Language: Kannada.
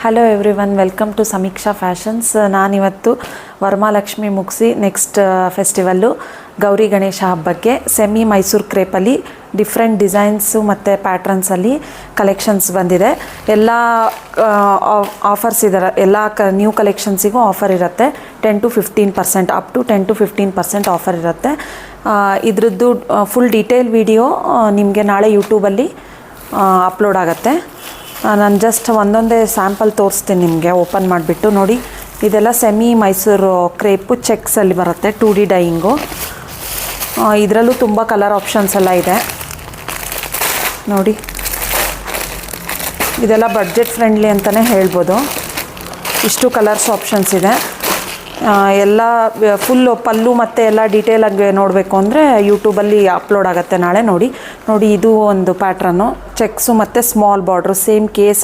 Hello everyone, welcome to Sameeksha fashions. ನಾನಿವತ್ತು ವರಮಹಾಲಕ್ಷ್ಮಿ ಮುಗಿಸಿ ನೆಕ್ಸ್ಟ್ ಫೆಸ್ಟಿವಲ್ಲು ಗೌರಿ ಗಣೇಶ ಹಬ್ಬಕ್ಕೆ ಸೆಮಿ ಮೈಸೂರು ಕ್ರೇಪಲ್ಲಿ ಡಿಫ್ರೆಂಟ್ ಡಿಸೈನ್ಸು ಮತ್ತು ಪ್ಯಾಟ್ರನ್ಸಲ್ಲಿ ಕಲೆಕ್ಷನ್ಸ್ ಬಂದಿದೆ. ಎಲ್ಲ ಆಫರ್ಸ್ ಇದ್ದಾರೆ, ಎಲ್ಲ ನ್ಯೂ ಕಲೆಕ್ಷನ್ಸಿಗೂ ಆಫರ್ ಇರುತ್ತೆ. 10 to 15%, up to 10 to 15% offer ಇರುತ್ತೆ. ಇದ್ರದ್ದು ಫುಲ್ ಡೀಟೇಲ್ ವಿಡಿಯೋ ನಿಮಗೆ ನಾಳೆ ಯೂಟ್ಯೂಬಲ್ಲಿ ಅಪ್ಲೋಡ್ ಆಗುತ್ತೆ. ನಾನು ಜಸ್ಟ್ ಒಂದೊಂದೇ ಸ್ಯಾಂಪಲ್ ತೋರಿಸ್ತೀನಿ ನಿಮಗೆ ಓಪನ್ ಮಾಡಿಬಿಟ್ಟು. ನೋಡಿ, ಇದೆಲ್ಲ ಸೆಮಿ ಮೈಸೂರು ಕ್ರೇಪು ಚೆಕ್ಸಲ್ಲಿ ಬರುತ್ತೆ, 2D ಡೈಯಿಂಗು. ಇದರಲ್ಲೂ ತುಂಬ ಕಲರ್ ಆಪ್ಷನ್ಸ್ ಎಲ್ಲ ಇದೆ ನೋಡಿ. ಇದೆಲ್ಲ ಬಡ್ಜೆಟ್ ಫ್ರೆಂಡ್ಲಿ ಅಂತಲೇ ಹೇಳ್ಬೋದು. ಇಷ್ಟು ಕಲರ್ಸ್ ಆಪ್ಷನ್ಸ್ ಇದೆ. ಎಲ್ಲ ಫುಲ್ಲು ಪಲ್ಲು ಮತ್ತು ಎಲ್ಲ ಡೀಟೇಲಾಗಿ ನೋಡಬೇಕು ಅಂದರೆ ಯೂಟ್ಯೂಬಲ್ಲಿ ಅಪ್ಲೋಡ್ ಆಗುತ್ತೆ ನಾಳೆ. ನೋಡಿ, ಇದು ಒಂದು ಪ್ಯಾಟ್ರನ್ನು ಚೆಕ್ಸು ಮತ್ತು ಸ್ಮಾಲ್ ಬಾರ್ಡ್ರು, ಸೇಮ್ ಕೇಸ್